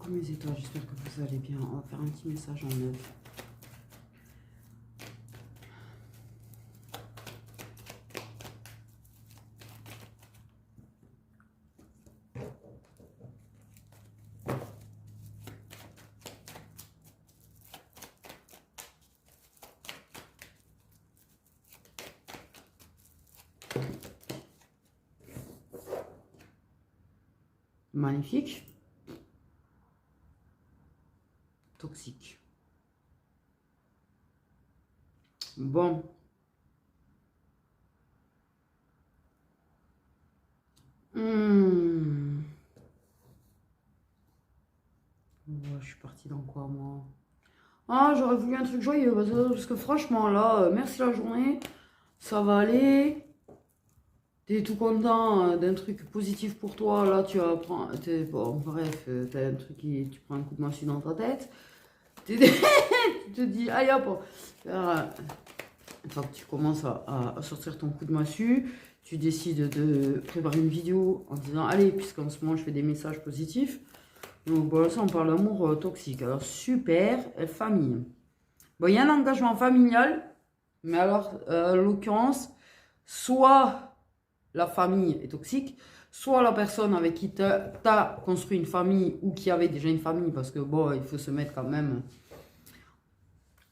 Coucou mes étoiles, j'espère que vous allez bien. On va faire un petit message en neuf. Magnifique. Toxique. Bon. Ouais, je suis partie dans quoi, moi? Ah, j'aurais voulu un truc joyeux, parce que franchement, là, merci la journée, ça va aller. T'es tout content d'un truc positif pour toi, là, tu vas prendre... Bon, bref, t'as un truc qui... Tu prends un coup de massue dans ta tête. Tu te dis, allez hop, une fois que tu commences à sortir ton coup de massue, tu décides de préparer une vidéo en disant, allez, puisqu'en ce moment je fais des messages positifs. Donc voilà, ça on parle d'amour toxique. Alors super, famille. Bon, il y a un engagement familial, mais alors, en l'occurrence, soit la famille est toxique, soit la personne avec qui tu as construit une famille ou qui avait déjà une famille, parce que bon, il faut se mettre quand même,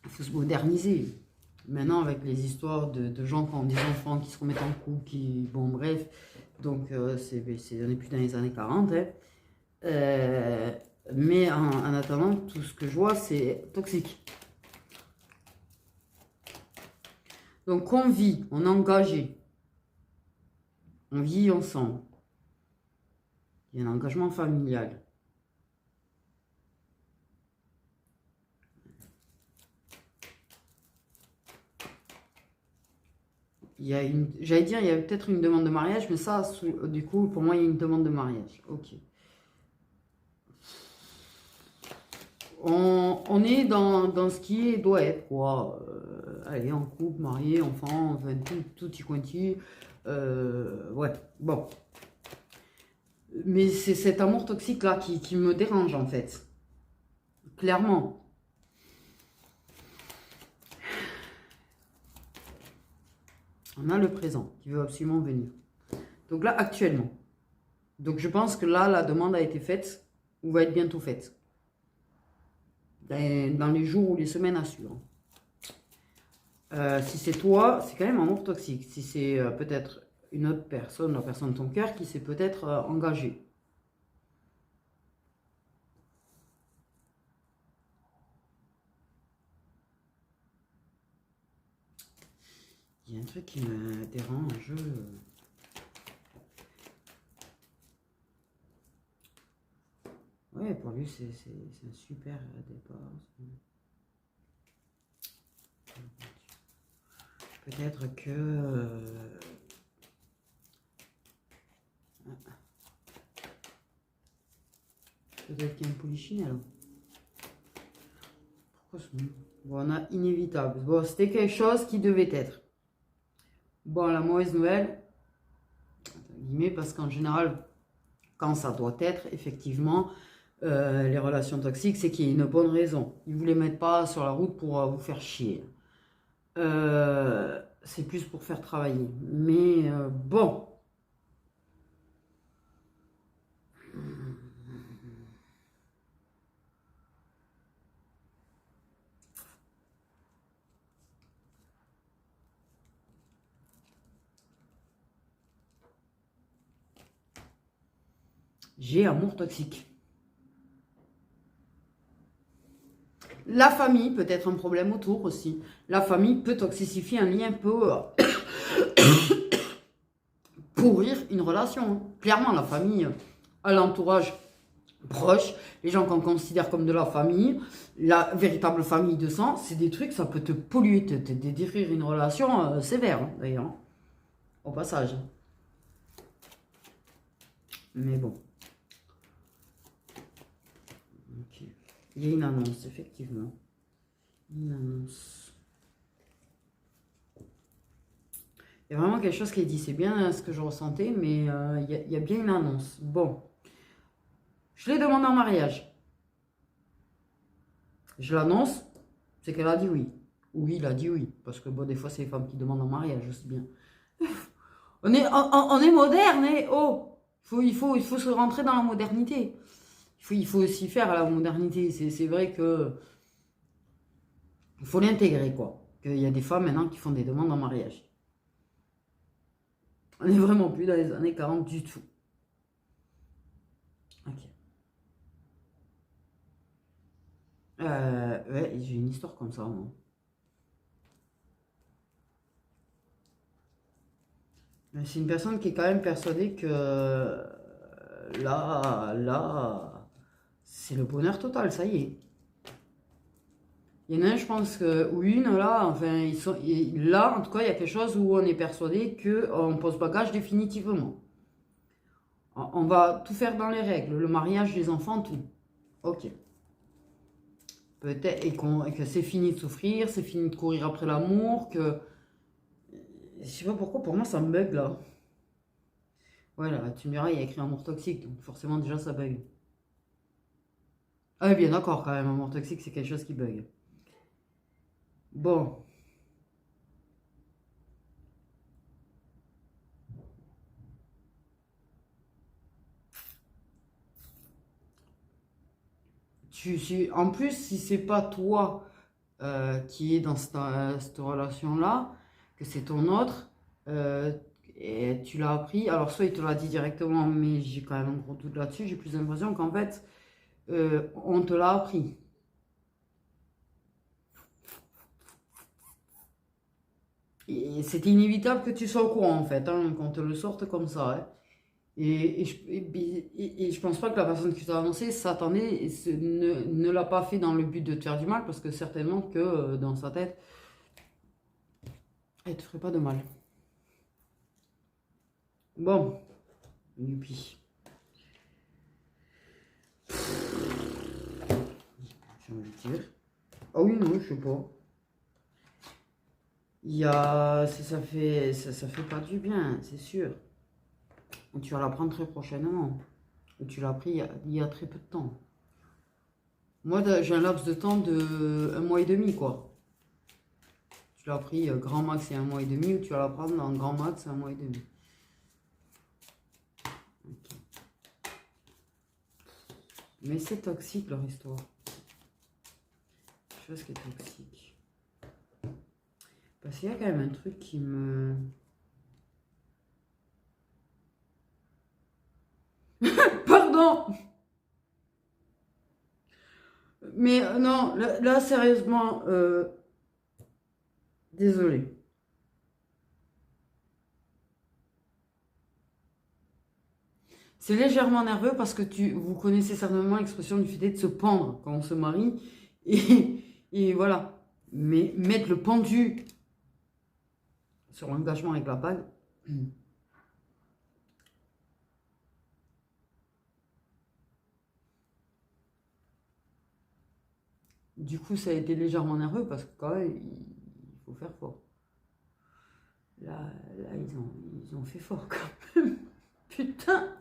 il faut se moderniser. Maintenant, avec les histoires de gens qui ont des enfants, qui se remettent en couple, qui... Bon, bref. Donc, on est plus dans les années 40. Hein. Mais en attendant, tout ce que je vois, c'est toxique. Donc, on vit, on est engagé. On vit ensemble. Il y a un engagement familial. Il y a une, j'allais dire, il y a peut-être une demande de mariage, mais ça, du coup, pour moi, il y a une demande de mariage. Ok. On est dans ce qui doit être, quoi. Allez, en couple, marié, enfant, enfin, tout y quanti. Ouais, bon. Mais c'est cet amour toxique-là qui me dérange, en fait. Clairement. On a le présent qui veut absolument venir. Donc là, actuellement. Donc je pense que là, la demande a été faite ou va être bientôt faite. Dans les jours ou les semaines à suivre. Si c'est toi, c'est quand même un amour toxique. Si c'est peut-être une autre personne, la personne de ton cœur qui s'est peut-être engagée. Il y a un truc qui me dérange. Ouais, pour lui, c'est un super départ. Peut-être que... Peut-être qu'il y a un polichinelle. Pourquoi ce... Bon, on a inévitable. Bon, c'était quelque chose qui devait être. Bon, la mauvaise nouvelle, parce qu'en général, quand ça doit être, effectivement, les relations toxiques, c'est qu'il y a une bonne raison. Ils ne vous les mettent pas sur la route pour vous faire chier. C'est plus pour faire travailler. Mais bon. J'ai amour toxique. La famille peut être un problème autour aussi. La famille peut toxifier un lien, peut pourrir une relation. Clairement, la famille, à l'entourage proche, les gens qu'on considère comme de la famille, la véritable famille de sang, c'est des trucs, ça peut te polluer, te détruire une relation sévère, hein, d'ailleurs, hein, au passage. Mais bon. Okay. Il y a une annonce, effectivement. Une annonce. Il y a vraiment quelque chose qui est dit. C'est bien ce que je ressentais, mais il y a bien une annonce. Bon. Je les demande en mariage. Je l'annonce, c'est qu'elle a dit oui. Oui, il a dit oui. Parce que bon, des fois, c'est les femmes qui demandent en mariage, je sais bien. On est moderne, hein. Oh, il faut se rentrer dans la modernité. Il faut aussi faire la modernité. C'est vrai que il faut l'intégrer, quoi. Qu'il y a des femmes maintenant qui font des demandes en mariage. On n'est vraiment plus dans les années 40 du tout. Ok. Ouais, j'ai une histoire comme ça, non? C'est une personne qui est quand même persuadée que là, c'est le bonheur total, ça y est. Il y en a un, je pense que, ou une, là, enfin, là, en tout cas, il y a quelque chose où on est persuadé qu'on pose bagage définitivement. On va tout faire dans les règles, le mariage, les enfants, tout. Ok. Peut-être, et que c'est fini de souffrir, c'est fini de courir après l'amour, que... Je sais pas pourquoi, pour moi, ça me bug, là. Ouais, là, tu me diras, il y a écrit amour toxique, donc forcément, déjà, ça bug. Ah, bien d'accord, quand même, amour toxique, c'est quelque chose qui bug. Bon. En plus, si c'est pas toi qui est dans cette relation-là, que c'est ton autre, et tu l'as appris, alors soit il te l'a dit directement, mais j'ai quand même un gros doute là-dessus, j'ai plus l'impression qu'en fait, on te l'a appris. Et c'était inévitable que tu sois au courant, en fait, hein, qu'on te le sorte comme ça. Hein. Et je pense pas que la personne qui t'a annoncé s'attendait et ne l'a pas fait dans le but de te faire du mal, parce que certainement que dans sa tête, elle te ferait pas de mal. Bon, youpi. J'ai envie de dire. Ah oui, non, je sais pas. Il y a. Ça fait pas du bien, c'est sûr. Tu vas l'apprendre très prochainement. Et tu l'as appris il y a très peu de temps. Moi, j'ai un laps de temps de 1 mois et demi, quoi. Tu l'as appris grand max, c'est 1 mois et demi, ou tu vas l'apprendre en grand max, 1 mois et demi. Okay. Mais c'est toxique, leur histoire. Chose qui est toxique. Parce qu'il y a quand même un truc qui me... Pardon. Mais non, là sérieusement, désolé. C'est légèrement nerveux parce que vous connaissez certainement l'expression du fait de se pendre quand on se marie. Et voilà. Mais mettre le pendu sur l'engagement avec la bague, du coup, ça a été légèrement nerveux parce que quand même, il faut faire fort. Là ils ont fait fort quand même. Putain.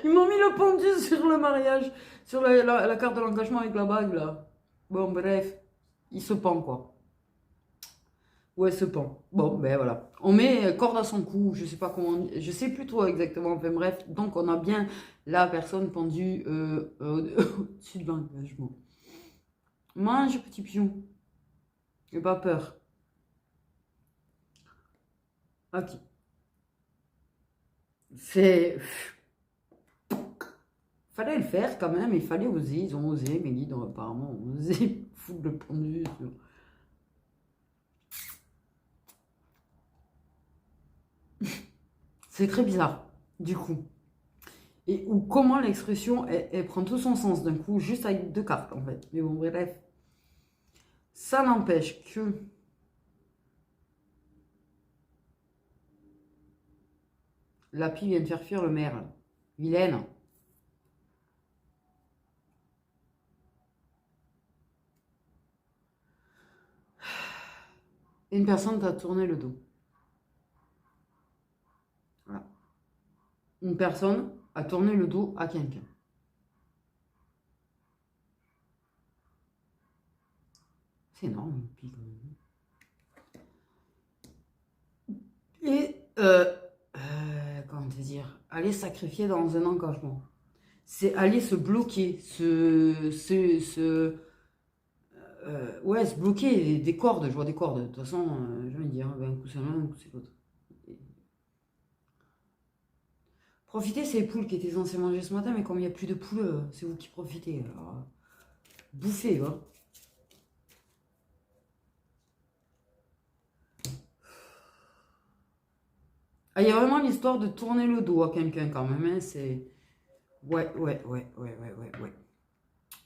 Ils m'ont mis le pendu sur le mariage, sur la carte de l'engagement avec la bague, là. Bon, bref. Il se pend, quoi. Ouais, se pend. Bon, ben voilà. On met corde à son cou, je sais pas comment, je sais plus trop exactement. Enfin bref, donc on a bien la personne pendue au-dessus de l'engagement. Mange, petit pion. N'aie pas peur. Ok. C'est... Fallait le faire quand même, il fallait oser. Ils ont osé, mes guides apparemment ont osé foutre le pendu sur... C'est très bizarre, du coup. Et ou comment l'expression, elle prend tout son sens d'un coup, juste avec 2 cartes, en fait. Mais bon, bref. Ça n'empêche que... La pie vient de faire fuir le merle. Vilaine. Une personne t'a tourné le dos. Voilà. Une personne a tourné le dos à quelqu'un. C'est énorme, une pile. Et, comment te dire, aller sacrifier dans un engagement. C'est aller se bloquer, ouais, se bloquer des cordes, je vois des cordes. De toute façon, je vais dire, un coup c'est l'un, un coup c'est l'autre. Profitez, c'est les poules qui étaient censées manger ce matin, mais comme il n'y a plus de poules, c'est vous qui profitez. Alors, bouffez, hein. Ah, il y a vraiment l'histoire de tourner le dos à quelqu'un quand même, hein, c'est... Ouais.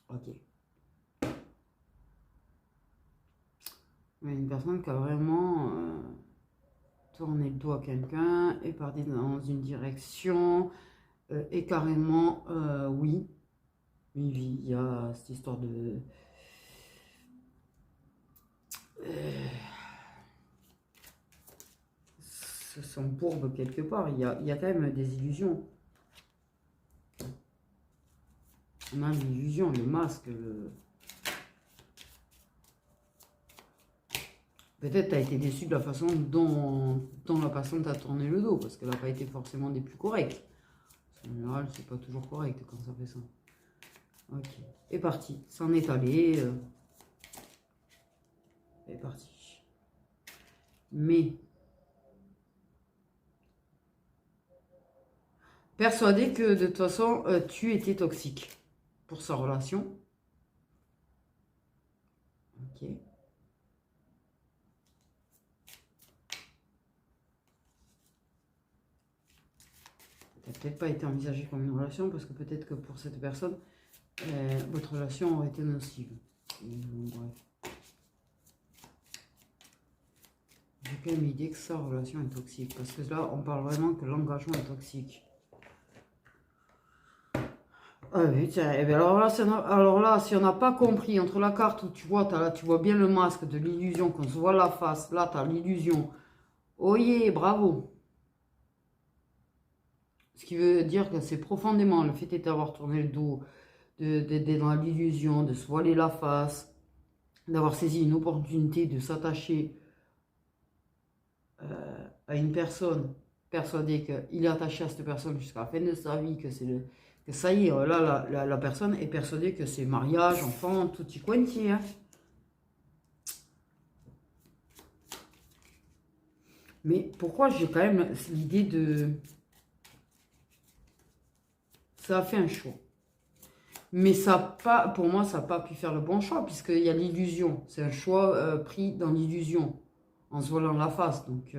Ok. Une personne qui a vraiment tourné le dos à quelqu'un est partie dans une direction et carrément, oui, il y a cette histoire de... se sont pourbes quelque part, il y a quand même des illusions. On a l'illusion, le masque, Peut-être tu as été déçu de la façon dont la personne t'a tourné le dos, parce qu'elle n'a pas été forcément des plus correctes. En général, c'est pas toujours correct quand ça fait ça. Ok, est parti, s'en est allé. Est parti. Mais, persuadé que de toute façon, tu étais toxique pour sa relation. Ok. Ça n'a peut-être pas été envisagé comme une relation, parce que peut-être que pour cette personne, votre relation aurait été nocive. Bref. J'ai quand même l'idée que sa relation est toxique, parce que là, on parle vraiment que l'engagement est toxique. Ah oui, tiens, eh bien, alors là, si on n'a pas compris entre la carte où tu vois, là, tu vois bien le masque de l'illusion, qu'on se voit la face, là, tu as l'illusion. Oyez, bravo. Ce qui veut dire que c'est profondément le fait d'avoir tourné le dos, d'être dans l'illusion, de se voiler la face, d'avoir saisi une opportunité de s'attacher à une personne, persuadé qu'il est attaché à cette personne jusqu'à la fin de sa vie, que ça y est, là, la personne est persuadée que c'est mariage, enfant, tutti quanti, hein. Mais pourquoi j'ai quand même l'idée de... Ça a fait un choix. Mais ça pas, pour moi, ça n'a pas pu faire le bon choix, puisqu'il y a l'illusion. C'est un choix pris dans l'illusion, en se voilant la face. Donc,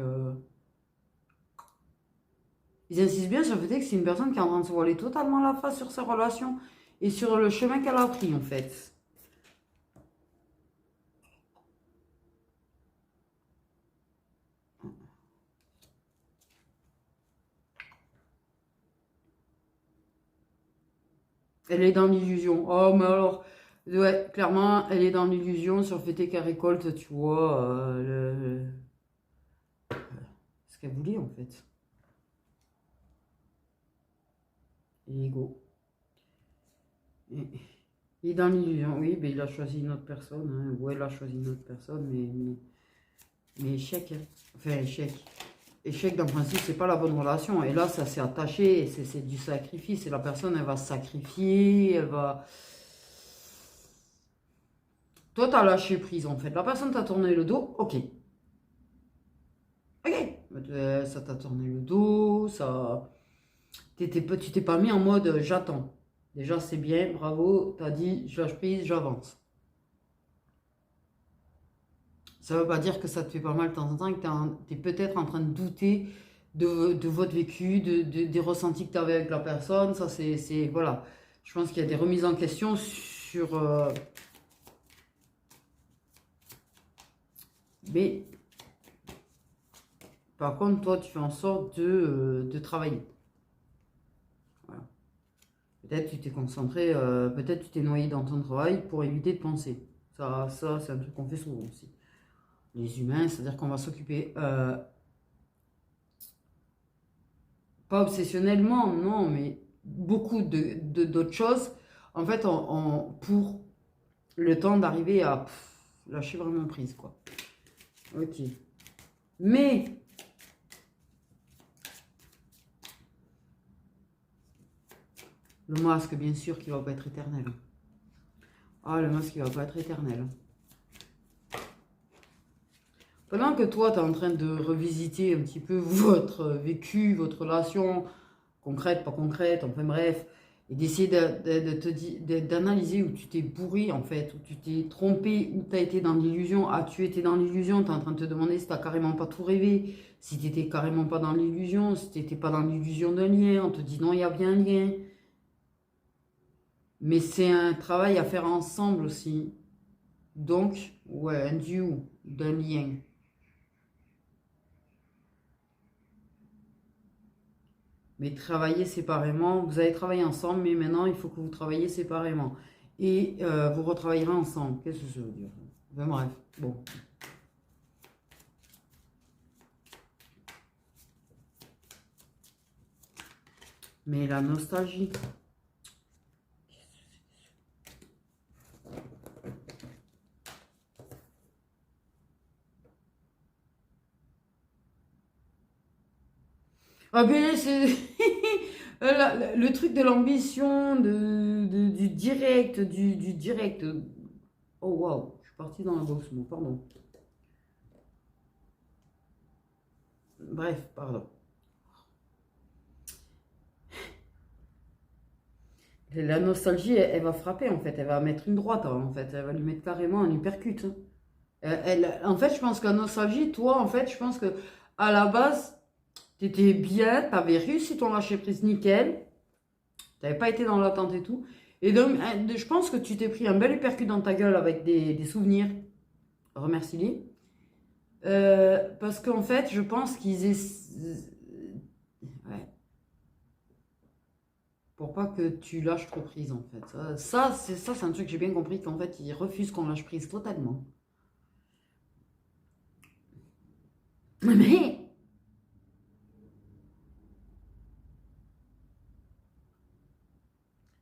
ils insistent bien sur le fait que c'est une personne qui est en train de se voiler totalement la face sur sa relation et sur le chemin qu'elle a pris, en fait. Elle est dans l'illusion. Oh, mais alors, ouais, clairement, elle est dans l'illusion sur le fait qu'elle récolte, tu vois, ce qu'elle voulait, en fait. L'ego. Il est dans l'illusion, oui, mais il a choisi une autre personne, hein. Ouais, elle a choisi une autre personne, mais échec, hein. Enfin, échec. Échec, dans le principe, c'est pas la bonne relation. Et là, ça s'est attaché, c'est du sacrifice. Et la personne, elle va se sacrifier, elle va... Toi, t'as lâché prise, en fait. La personne t'a tourné le dos, ok. Ok. Ça t'a tourné le dos, ça... Tu t'es pas mis en mode j'attends. Déjà, c'est bien, bravo, t'as dit je lâche prise, j'avance. Ça veut pas dire que ça te fait pas mal de temps en temps et que tu es peut-être en train de douter de votre vécu, des ressentis que tu avais avec la personne. Ça, c'est voilà. Je pense qu'il y a des remises en question sur... Mais, par contre, toi, tu fais en sorte de travailler. Voilà. Peut-être tu t'es concentré, peut-être tu t'es noyé dans ton travail pour éviter de penser. Ça c'est un truc qu'on fait souvent aussi. Les humains, c'est-à-dire qu'on va s'occuper, pas obsessionnellement, non, mais beaucoup d'autres choses, en fait, pour le temps d'arriver à lâcher vraiment prise, quoi. Ok. Mais le masque, bien sûr, qui va pas être éternel. Ah, le masque, qui va pas être éternel. Pendant que toi, tu es en train de revisiter un petit peu votre vécu, votre relation, concrète, pas concrète, enfin bref, et d'essayer d'analyser où tu t'es bourré, en fait, où tu t'es trompé, où tu as été dans l'illusion. Ah, tu étais dans l'illusion, tu es en train de te demander si tu carrément pas tout rêvé, si tu n'étais carrément pas dans l'illusion, si tu n'étais pas dans l'illusion d'un lien. On te dit non, il y a bien un lien. Mais c'est un travail à faire ensemble aussi. Donc, ouais, un duo, d'un lien. Mais travailler séparément, vous allez travailler ensemble, mais maintenant, il faut que vous travaillez séparément. Et vous retravaillerez ensemble. Qu'est-ce que ça veut dire? Enfin, bref, bon. Mais la nostalgie. Ah ben, c'est le truc de l'ambition, du direct, du direct. Oh waouh, je suis partie dans la box, bon, pardon. Bref, pardon. La nostalgie, elle va frapper en fait, elle va mettre une droite en fait, elle va lui mettre carrément un uppercut. En fait, je pense que la nostalgie, toi, en fait, je pense que à la base, t'étais bien, t'avais réussi ton lâcher prise nickel, t'avais pas été dans l'attente et tout. Et donc, je pense que tu t'es pris un bel uppercut dans ta gueule avec des souvenirs. Remercie-les. Parce qu'en fait, je pense qu'ils ouais, pour pas que tu lâches trop prise en fait. C'est un truc que j'ai bien compris qu'en fait, ils refusent qu'on lâche prise totalement. Mais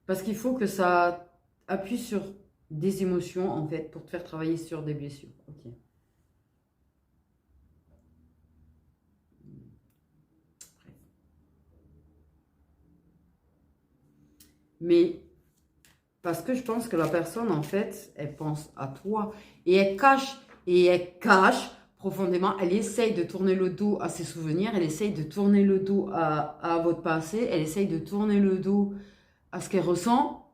parce qu'il faut que ça appuie sur des émotions, en fait, pour te faire travailler sur des blessures. Ok. Mais parce que je pense que la personne, en fait, elle pense à toi et elle cache profondément, elle essaye de tourner le dos à ses souvenirs, elle essaye de tourner le dos à votre passé, elle essaye de tourner le dos à ce qu'elle ressent.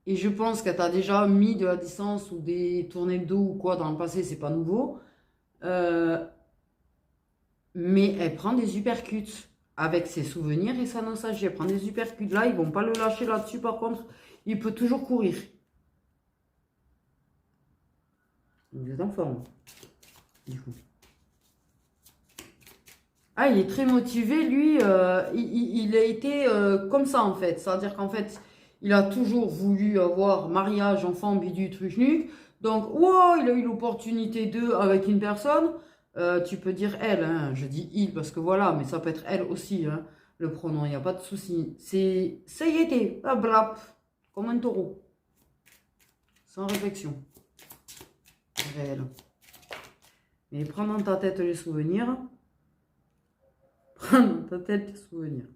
Et je pense qu'elle t'a déjà mis de la distance ou des tournées de dos ou quoi dans le passé, c'est pas nouveau. Euh, mais elle prend des uppercuts avec ses souvenirs et sa nostalgie. Elle prend des uppercuts là, ils vont pas le lâcher là-dessus. Par contre, il peut toujours courir. Vous êtes en forme, du coup. Ah, il est très motivé, lui. Il a été comme ça, en fait. C'est-à-dire qu'en fait, il a toujours voulu avoir mariage, enfant, bidu, truc, nuque. Donc, wow, il a eu l'opportunité de, avec une personne. Tu peux dire elle, hein. Je dis il parce que voilà, mais ça peut être elle aussi, hein, le pronom, il n'y a pas de souci. C'est, ça y était, hop, blap, comme un taureau. Sans réflexion. Réel. Mais prends dans ta tête les souvenirs. Prends dans ta tête les souvenirs.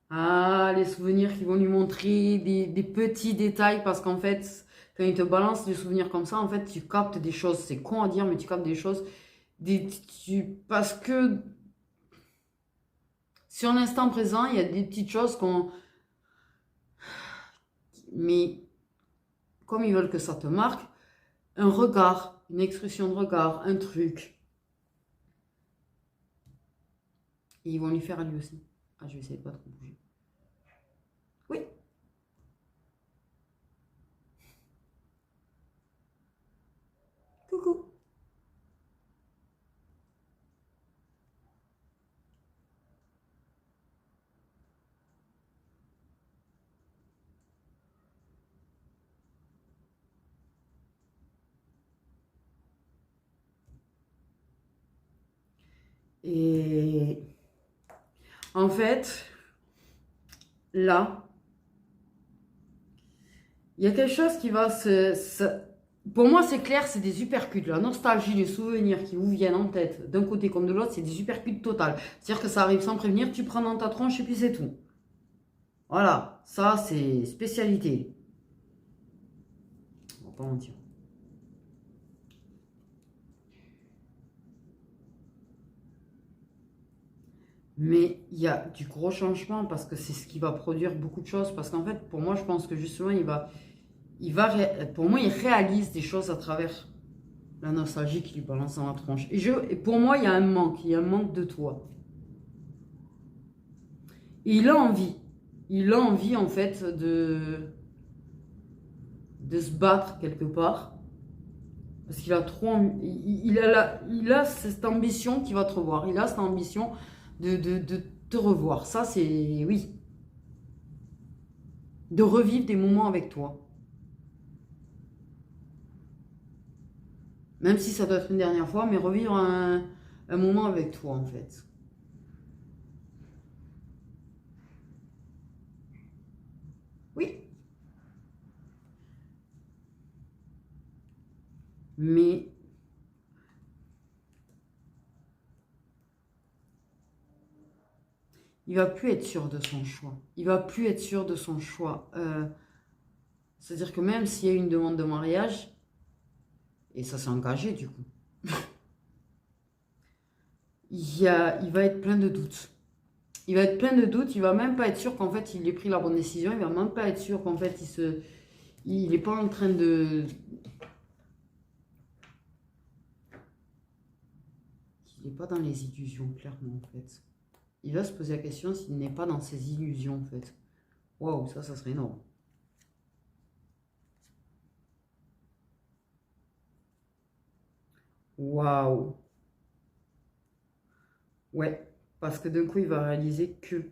Ah, les souvenirs qui vont lui montrer des petits détails parce qu'en fait, quand il te balance des souvenirs comme ça, en fait, tu captes des choses. C'est con à dire, mais tu captes des choses. Parce que sur l'instant présent, il y a des petites choses qu'on. Mais comme ils veulent que ça te marque, un regard, une expression de regard, un truc. Et ils vont lui faire à lui aussi. Ah, je vais essayer de pas trop bouger. Oui. Coucou. Et en fait, là, Il y a quelque chose qui va Pour moi, c'est clair, c'est des uppercuts. La nostalgie, les souvenirs qui vous viennent en tête, d'un côté comme de l'autre, c'est des uppercuts total. C'est-à-dire que ça arrive sans prévenir, tu prends dans ta tronche et puis c'est tout. Voilà, ça, c'est spécialité. On va pas mentir. Mais il y a du gros changement parce que c'est ce qui va produire beaucoup de choses. Parce qu'en fait, pour moi, je pense que justement, pour moi, il réalise des choses à travers la nostalgie qui lui balance dans la tronche. Et pour moi, il y a un manque de toi. Et il a envie en fait de se battre quelque part. Parce qu'il a trop, il a cette ambition qui va te revoir. Il a cette ambition de te revoir. Ça, c'est, oui, de revivre des moments avec toi. Même si ça doit être une dernière fois, mais revivre un moment avec toi, en fait. Oui, mais il va plus être sûr de son choix. Il va plus être sûr de son choix. C'est-à-dire que même s'il y a une demande de mariage, et ça s'est engagé du coup, il va être plein de doutes. Il va être plein de doutes, il va même pas être sûr qu'en fait il ait pris la bonne décision, il va même pas être sûr qu'en fait il est pas en train il n'est pas dans les illusions, clairement, en fait. Il va se poser la question s'il n'est pas dans ses illusions, en fait. Waouh, ça serait énorme. Waouh. Ouais, parce que d'un coup, il va réaliser que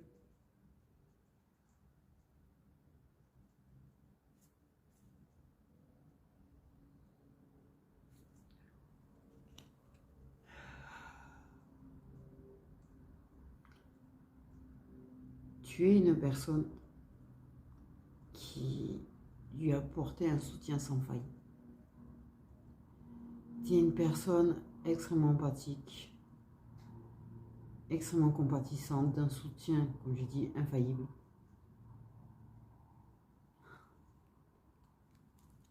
tu es une personne qui lui a apporté un soutien sans faille. Tu es une personne extrêmement empathique, extrêmement compatissante, d'un soutien, comme je dis, infaillible.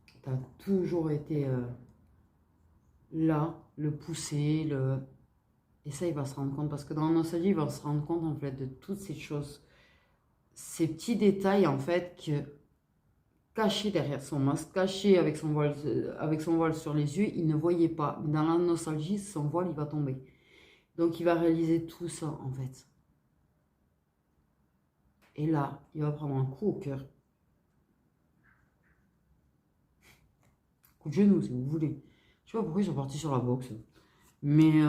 Tu as toujours été là, le pousser, et ça, il va se rendre compte, parce que dans la nostalgie, il va se rendre compte, en fait, de toutes ces choses, ces petits détails, en fait, que caché derrière son masque, caché avec son voile sur les yeux, il ne voyait pas. Mais dans la nostalgie, son voile, il va tomber. Donc, il va réaliser tout ça, en fait. Et là, il va prendre un coup au cœur. Coup de genou, si vous voulez. Je sais pas pourquoi ils sont partis sur la boxe. Mais,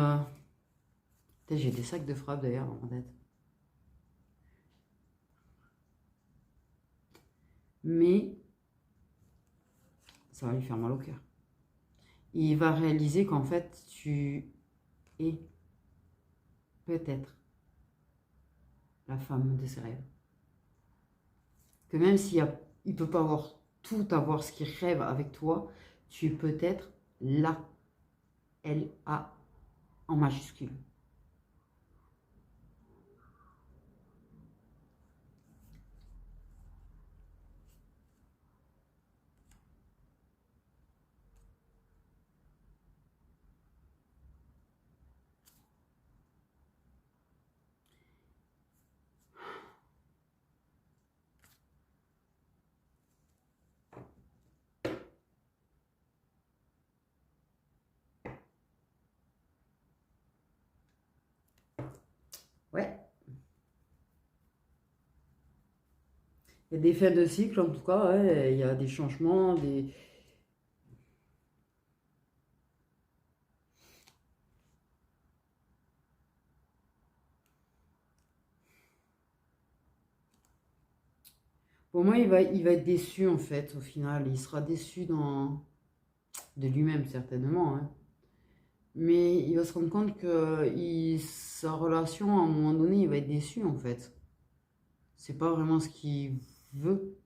j'ai des sacs de frappe, d'ailleurs, dans ma tête. Mais, ça va lui faire mal au cœur. Il va réaliser qu'en fait, tu es peut-être la femme de ses rêves. Que même s'il ne peut pas avoir ce qu'il rêve avec toi, tu es peut-être là, L-A en majuscule. Ouais. Il y a des fins de cycle, en tout cas, ouais, il y a des changements, des... Pour moi, il va être déçu, en fait, au final. Il sera déçu de lui-même, certainement, hein. Mais il va se rendre compte que sa relation, à un moment donné, il va être déçu, en fait. C'est pas vraiment ce qu'il veut.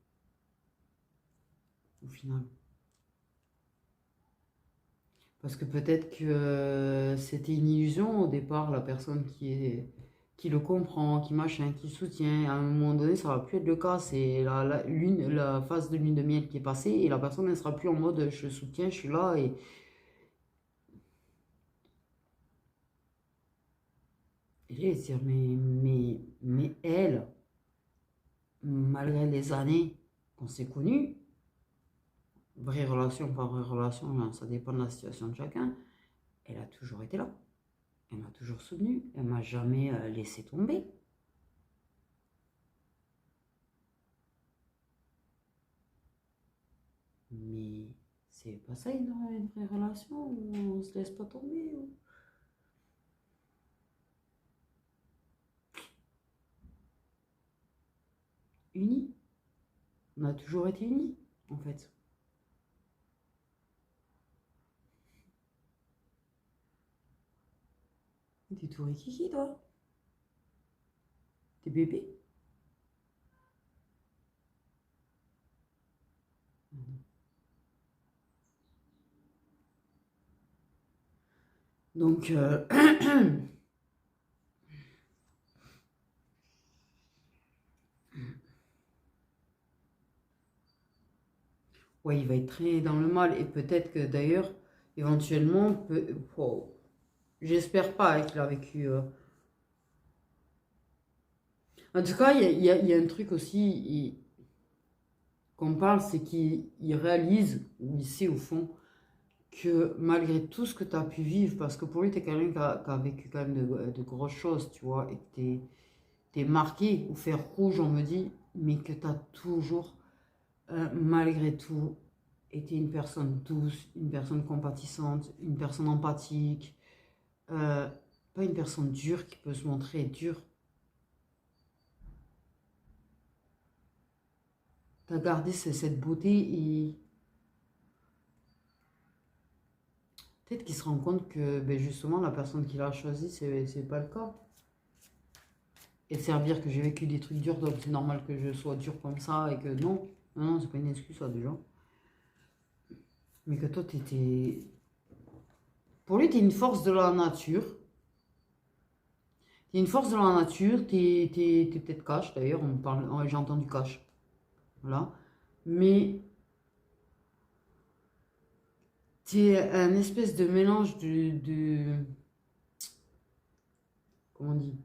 au final. Parce que peut-être que c'était une illusion au départ, la personne qui le comprend, qui machin, qui soutient. À un moment donné, ça va plus être le cas. C'est la phase de lune de miel qui est passée et la personne ne sera plus en mode je soutiens, je suis là. Et je vais dire, mais elle, malgré les années qu'on s'est connus, vraie relation, pas vraie relation, hein, ça dépend de la situation de chacun, elle a toujours été là. Elle m'a toujours soutenu. Elle m'a jamais laissé tomber. Mais c'est pas ça une vraie relation où on se laisse pas tomber. Unis. On a toujours été unis, en fait. T'es tout rikiki, toi. T'es bébé. Donc, ouais, il va être très dans le mal. Et peut-être que d'ailleurs, éventuellement, oh, j'espère pas hein, qu'il a vécu. En tout cas, il y a un truc aussi qu'on parle, c'est qu'il réalise, ou il sait au fond, que malgré tout ce que tu as pu vivre, parce que pour lui, tu es quelqu'un qui a vécu quand même de grosses choses, tu vois, et que tu es marqué au fer rouge, on me dit, mais que tu as toujours, malgré tout, été une personne douce, une personne compatissante, une personne empathique, euh, pas une personne dure qui peut se montrer dure. Tu as gardé cette beauté et peut-être qu'il se rend compte que ben justement la personne qu'il a choisie, c'est pas le cas. Et servir que j'ai vécu des trucs durs, donc c'est normal que je sois dur comme ça et que non, non, c'est pas une excuse ça déjà. Mais que toi t'étais. Pour lui, t'es une force de la nature. T'es une force de la nature, t'es peut-être cash d'ailleurs, on parle, j'ai entendu cash. Voilà. Mais t'es un espèce de mélange comment on dit?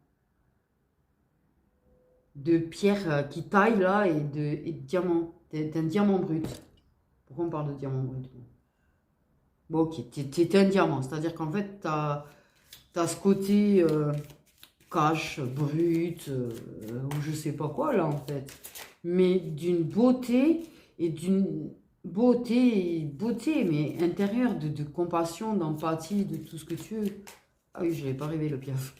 De pierre qui taille là et de diamant. T'es un diamant brut. Pourquoi on parle de diamant brut? Bon, ok, t'es un diamant, c'est-à-dire qu'en fait, t'as ce côté cash, brut, ou je sais pas quoi là en fait, mais d'une beauté et d'une beauté, mais intérieure, de compassion, d'empathie, de tout ce que tu veux. Ah oui, j'avais pas rêvé le piaf,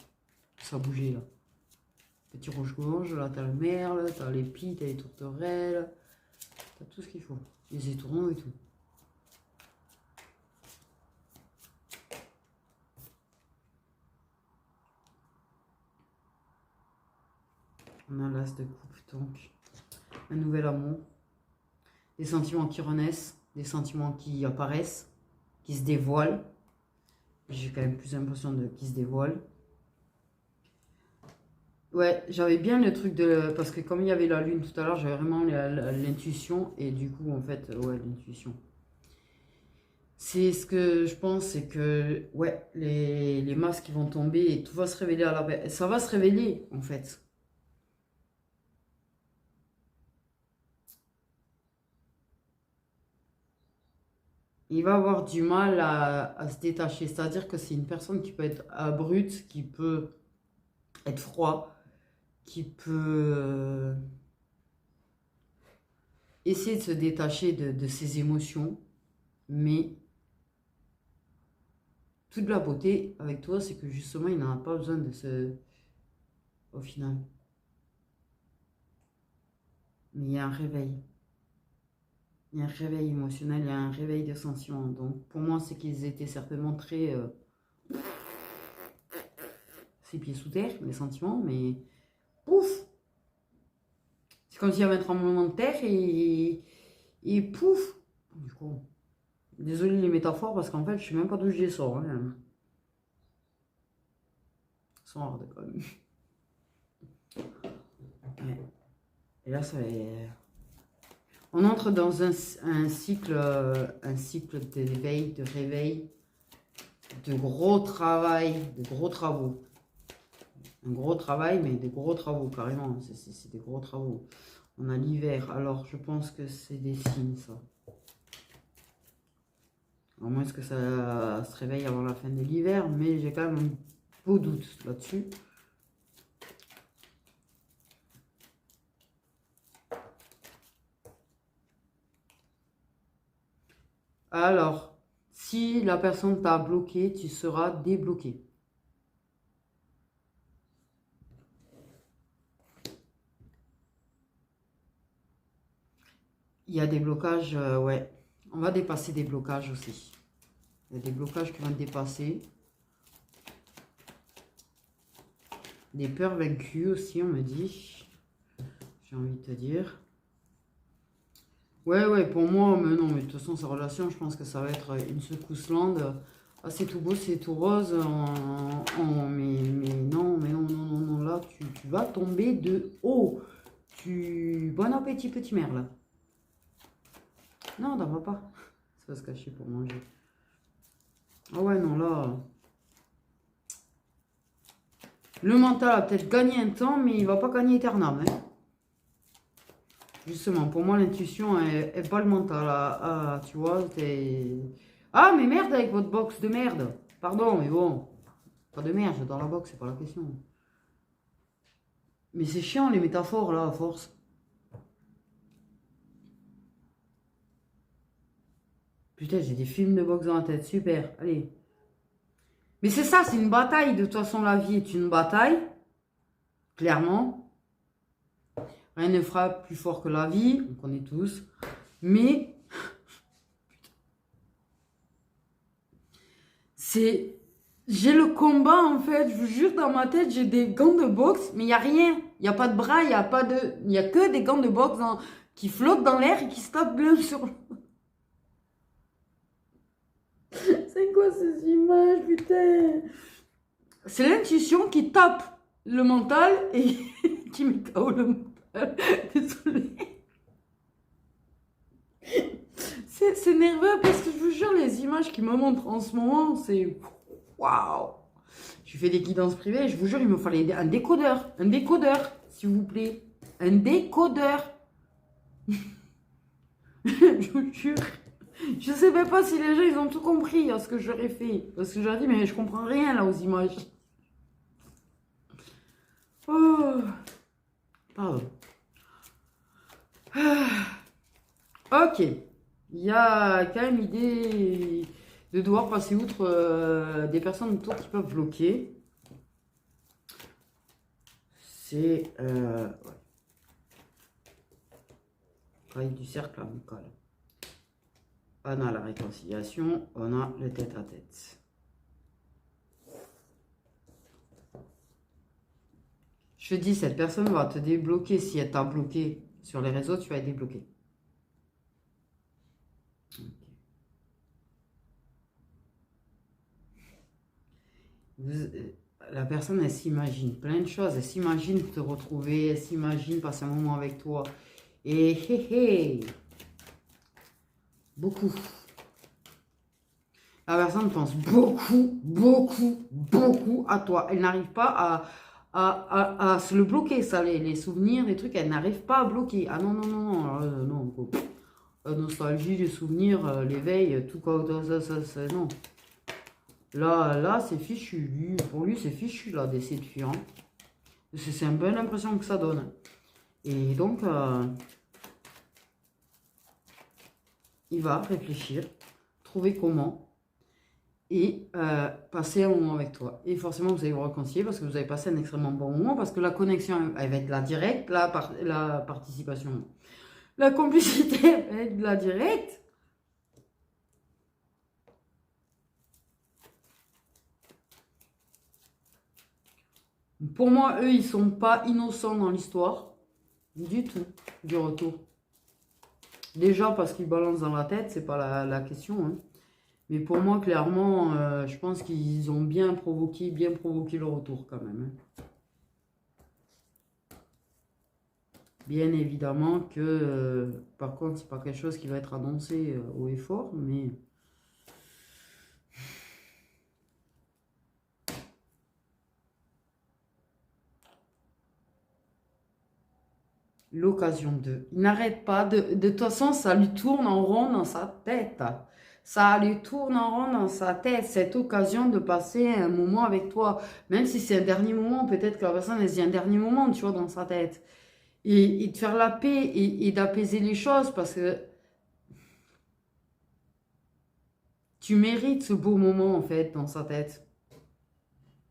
ça bougeait là. Petit rouge-gorge, là t'as le merle, t'as les pies, t'as les tourterelles, t'as tout ce qu'il faut, les étourneaux et tout. On a l'as de coupe, donc un nouvel amour, des sentiments qui renaissent, des sentiments qui apparaissent, qui se dévoilent. J'ai quand même plus l'impression de qui se dévoilent. Ouais, j'avais bien le truc de... Parce que comme il y avait la lune tout à l'heure, j'avais vraiment l'intuition. Et du coup, en fait, ouais, l'intuition. C'est ce que je pense, c'est que, ouais, les masques vont tomber et tout va se révéler à la... Ça va se révéler, en fait. Il va avoir du mal à se détacher. C'est-à-dire que c'est une personne qui peut être brute, qui peut être froid, qui peut essayer de se détacher de ses émotions. Mais toute la beauté avec toi, c'est que justement, il n'en a pas besoin de ce... Au final. Mais il y a un réveil. Il y a un réveil émotionnel, il y a un réveil de sentiments. Donc pour moi, c'est qu'ils étaient certainement très... ses pieds sous terre, les sentiments, mais pouf! C'est comme s'il y avait un tremblement de terre et pouf! Du coup, désolé les métaphores parce qu'en fait, je sais même pas d'où je les sors. Hein. Ils sont hard quand même. Ouais. Et là, ça va. On entre dans un cycle d'éveil, de réveil, de gros travail, de gros travaux. Un gros travail, mais des gros travaux, carrément. C'est des gros travaux. On a l'hiver. Alors, je pense que c'est des signes, ça. À moins que ça se réveille avant la fin de l'hiver, mais j'ai quand même un beau doute là-dessus. Alors, si la personne t'a bloqué, tu seras débloqué. Il y a des blocages, ouais. On va dépasser des blocages aussi. Il y a des blocages qui vont dépasser. Des peurs vaincues aussi, on me dit. J'ai envie de te dire. Ouais, pour moi, mais non, mais de toute façon, sa relation, je pense que ça va être une secousse lente. Ah, c'est tout beau, c'est tout rose. Mais non, là, tu vas tomber de haut. Bon appétit, petit merle. Non, t'en vas pas. Ça va se cacher pour manger. Ah ouais, non, là... Le mental a peut-être gagné un temps, mais il va pas gagner éternellement. Hein. Justement, pour moi, l'intuition est pas le mental. Tu vois, t'es... Ah, mais merde avec votre box de merde. Pardon, mais bon. Pas de merde, j'adore la box, c'est pas la question. Mais c'est chiant les métaphores là, à force. Putain, j'ai des films de boxe dans la tête, super, allez. Mais c'est ça, c'est une bataille, de toute façon la vie est une bataille. Clairement. Rien ne frappe plus fort que la vie, on connaît tous. Mais... c'est... J'ai le combat en fait, je vous jure, dans ma tête, j'ai des gants de boxe, mais il n'y a rien. Il n'y a pas de bras, il n'y a pas de... Il n'y a que des gants de boxe qui flottent dans l'air et qui se tapent l'un sur l'autre. C'est quoi ces images, putain? C'est l'intuition qui tape le mental et qui met KO le mental. Désolée. C'est nerveux parce que je vous jure, les images qui me montrent en ce moment, c'est... Waouh! Je fais des guidances privées, je vous jure, il me fallait un décodeur. Un décodeur, s'il vous plaît. Un décodeur. Je vous jure. Je sais même pas si les gens, ils ont tout compris à ce que j'aurais fait. Parce que j'aurais dit, mais je comprends rien là aux images. Oh. Pardon. Ok. Il y a quand même idée de devoir passer outre des personnes autour qui peuvent bloquer. C'est... ouais. Travail du cercle amical. On a la réconciliation, on a le tête-à-tête. Je te dis, cette personne va te débloquer. Si elle t'a bloqué sur les réseaux, tu vas être débloqué. Okay. La personne, elle s'imagine plein de choses. Elle s'imagine te retrouver, elle s'imagine passer un moment avec toi. Et hé hé, beaucoup. La personne pense beaucoup à toi. Elle n'arrive pas à se le bloquer, ça, les souvenirs, les trucs, elle n'arrive pas à bloquer. Ah non, non. Nostalgie, les souvenirs, l'éveil, tout quoi, ça, non. Là, c'est fichu. Pour lui, c'est fichu, là, d'essayer de fuir. Hein. C'est un peu l'impression que ça donne. Et donc, il va réfléchir, trouver comment, et passer un moment avec toi. Et forcément, vous allez vous réconcilier parce que vous avez passé un extrêmement bon moment, parce que la connexion, elle va être la directe, la participation, la complicité va être de la directe. Pour moi, eux, ils sont pas innocents dans l'histoire. Du tout, du retour. Déjà parce qu'ils balancent dans la tête, c'est pas la question. Hein. Mais pour moi, clairement, je pense qu'ils ont bien provoqué le retour quand même. Hein. Bien évidemment que, par contre, c'est pas quelque chose qui va être annoncé haut et fort, mais l'occasion de... Il n'arrête pas, de toute façon, ça lui tourne en rond dans sa tête. Ça lui tourne en rond dans sa tête, cette occasion de passer un moment avec toi. Même si c'est un dernier moment, peut-être que la personne, elle se dit un dernier moment, tu vois, dans sa tête. Et de faire la paix et d'apaiser les choses parce que tu mérites ce beau moment, en fait, dans sa tête.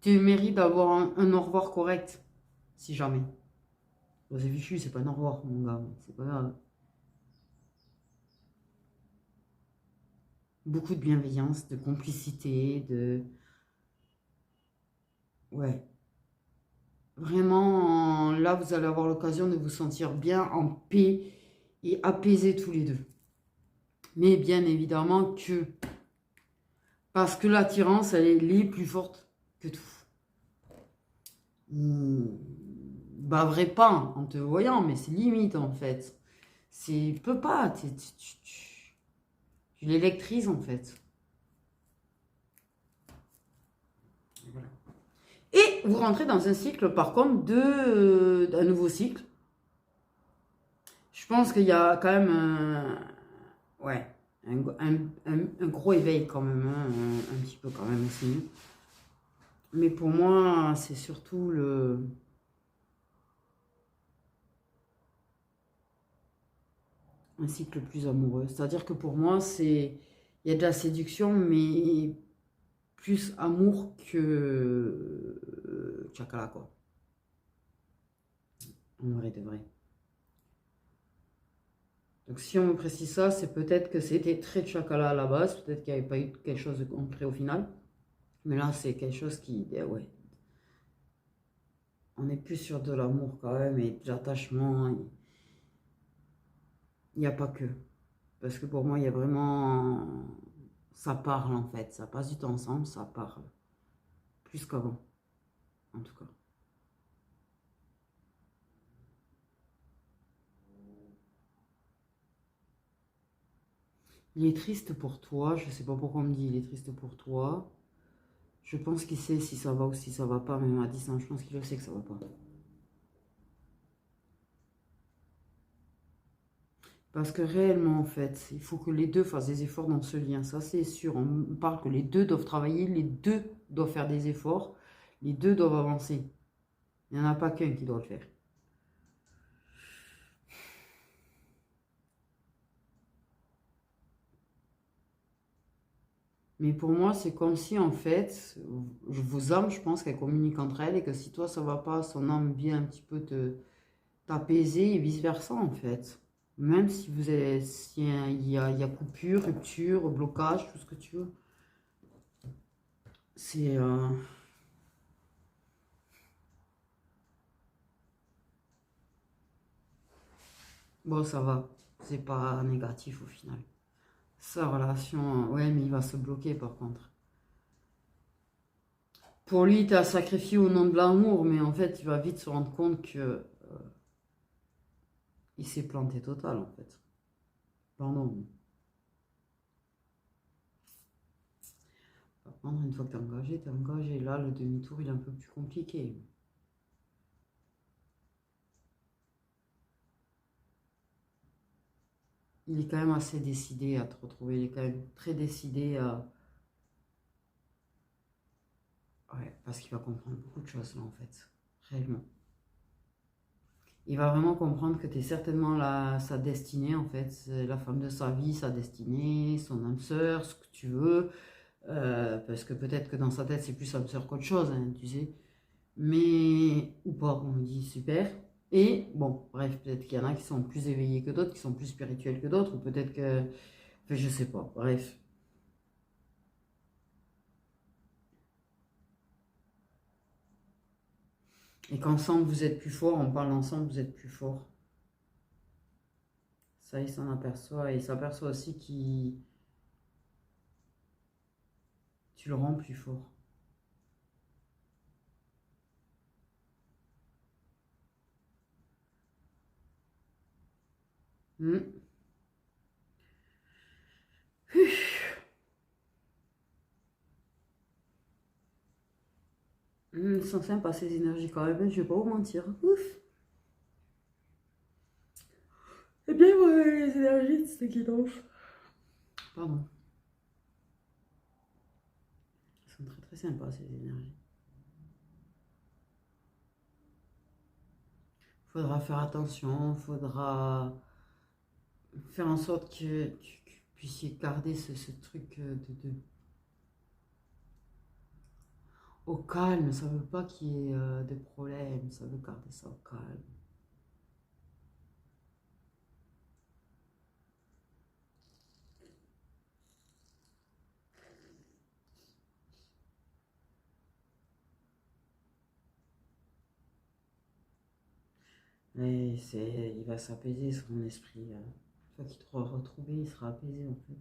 Tu mérites d'avoir un au revoir correct, si jamais. Bon, c'est fichu, c'est pas un au revoir, mon gars, c'est pas grave. Beaucoup de bienveillance, de complicité, de... Ouais. Vraiment, là, vous allez avoir l'occasion de vous sentir bien en paix et apaisés tous les deux. Mais bien évidemment que... Parce que l'attirance, elle est les plus forte que tout. Baverai pas en te voyant, mais c'est limite en fait. C'est... Peut pas, tu l'électrises en fait. Voilà. Et vous rentrez dans un cycle, par contre, d'un nouveau cycle. Je pense qu'il y a quand même ouais, un gros éveil quand même, hein, un petit peu quand même aussi. Mais pour moi, c'est surtout un cycle plus amoureux. C'est-à-dire que pour moi, c'est... Il y a de la séduction, mais plus amour que Chakala, quoi. En vrai de vrai. Donc si on me précise ça, c'est peut-être que c'était très Chakala à la base, peut-être qu'il n'y avait pas eu quelque chose de concret au final. Mais là, c'est quelque chose qui... Ouais. On est plus sur de l'amour quand même et de l'attachement. Il n'y a pas que. Parce que pour moi, il y a vraiment... Ça parle en fait. Ça passe du temps ensemble, ça parle. Plus qu'avant, en tout cas. Il est triste pour toi. Je sais pas pourquoi on me dit il est triste pour toi. Je pense qu'il sait si ça va ou si ça va pas. Même à distance, je pense qu'il le sait que ça va pas. Parce que réellement, en fait, il faut que les deux fassent des efforts dans ce lien. Ça, c'est sûr. On parle que les deux doivent travailler, les deux doivent faire des efforts, les deux doivent avancer. Il n'y en a pas qu'un qui doit le faire. Mais pour moi, c'est comme si, en fait, vos âmes, je pense qu'elles communiquent entre elles et que si toi, ça va pas, son âme vient un petit peu t'apaiser et vice-versa, en fait. Même si vous êtes, il y a coupure, rupture, blocage, tout ce que tu veux. C'est... Bon, ça va. C'est pas négatif au final. Sa relation, ouais, mais il va se bloquer par contre. Pour lui, t'as sacrifié au nom de l'amour, mais en fait, il va vite se rendre compte que il s'est planté total, en fait. Pardon. Par contre, une fois que t'es engagé, t'es engagé. Là, le demi-tour, il est un peu plus compliqué. Il est quand même assez décidé à te retrouver. Il est quand même très décidé à... Ouais, parce qu'il va comprendre beaucoup de choses, là, en fait. Réellement. Il va vraiment comprendre que tu es certainement sa destinée, en fait. C'est la femme de sa vie, sa destinée, son âme sœur, ce que tu veux. Parce que peut-être que dans sa tête, c'est plus âme sœur qu'autre chose, hein, tu sais. Mais, ou pas, on me dit super. Et, bon, bref, peut-être qu'il y en a qui sont plus éveillés que d'autres, qui sont plus spirituels que d'autres, ou peut-être que... Enfin, je sais pas, bref. Et qu'ensemble, vous êtes plus fort, on parle ensemble, vous êtes plus fort. Ça, il s'en aperçoit. Et il s'aperçoit aussi que tu le rends plus fort. Ils sont sympas ces énergies quand même, je vais pas vous mentir. Ouf. C'est bien ouais, les énergies, c'est qui danse. Pardon. Ils sont très très sympas ces énergies. Faudra faire attention, faudra faire en sorte que tu puissiez garder ce truc au calme. Ça veut pas qu'il y ait de problèmes, ça veut garder ça au calme. Mais il va s'apaiser son esprit. Une fois qu'il t'aura retrouvé, il sera apaisé en fait.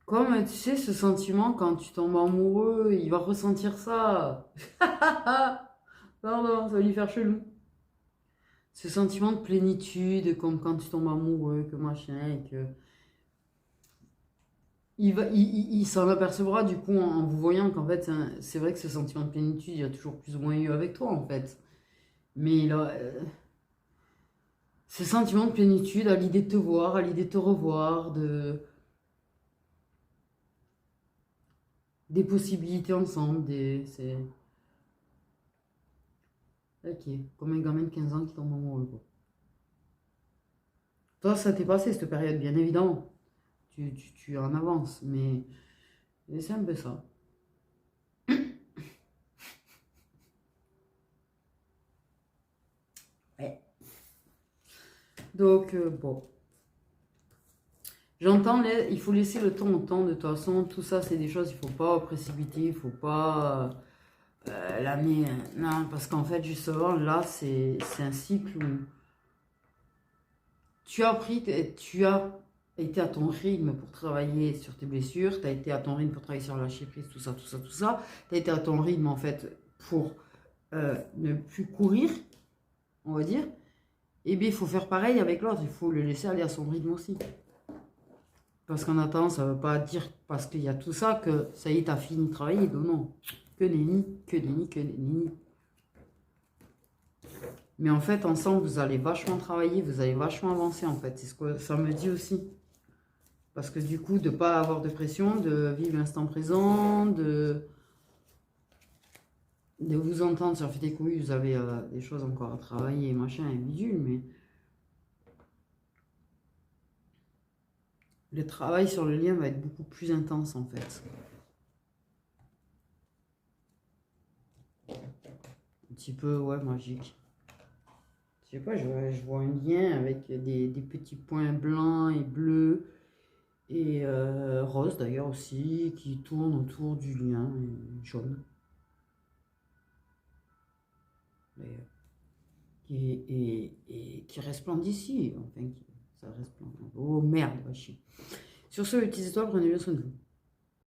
Comme tu sais, ce sentiment quand tu tombes amoureux, il va ressentir ça. Pardon, ça va lui faire chelou. Ce sentiment de plénitude, comme quand tu tombes amoureux, que machin, et que. Il s'en apercevra du coup en vous voyant qu'en fait, c'est vrai que ce sentiment de plénitude, il a toujours plus ou moins eu avec toi en fait. Mais là, ce sentiment de plénitude à l'idée de te voir, à l'idée de te revoir, des possibilités ensemble, c'est. Ok, comme un gamin de 15 ans qui tombe amoureux, quoi. Toi, ça t'est passé cette période, bien évidemment. Tu en avances, mais c'est un peu ça. Ouais. Donc, bon. J'entends, il faut laisser le temps au temps, de toute façon. Tout ça, c'est des choses, il ne faut pas précipiter, il ne faut pas l'amener. Non, parce qu'en fait, justement, là, c'est un cycle où tu as appris, tu as été à ton rythme pour travailler sur tes blessures, tu as été à ton rythme pour travailler sur la prise, tout ça, tout ça, tout ça. Tu as été à ton rythme, en fait, pour ne plus courir, on va dire. Et bien, il faut faire pareil avec l'autre, il faut le laisser aller à son rythme aussi. Parce qu'en attendant, ça ne veut pas dire, parce qu'il y a tout ça, que ça y est, t'as fini de travailler. Non, non. Que nenni, que nenni, que nenni. Mais en fait, ensemble, vous allez vachement travailler, vous allez vachement avancer, en fait. C'est ce que ça me dit aussi. Parce que du coup, de ne pas avoir de pression, de vivre l'instant présent, de vous entendre sur fait oui, vous avez des choses encore à travailler, machin, et bidule, mais le travail sur le lien va être beaucoup plus intense, en fait. Un petit peu, ouais, magique. Je sais pas, je vois un lien avec des petits points blancs et bleus et roses d'ailleurs aussi qui tournent autour du lien jaune. Et qui resplendit ici, enfin, ça resplendit. Oh merde, va chier. Sur ce, les petites étoiles, prenez bien soin de vous.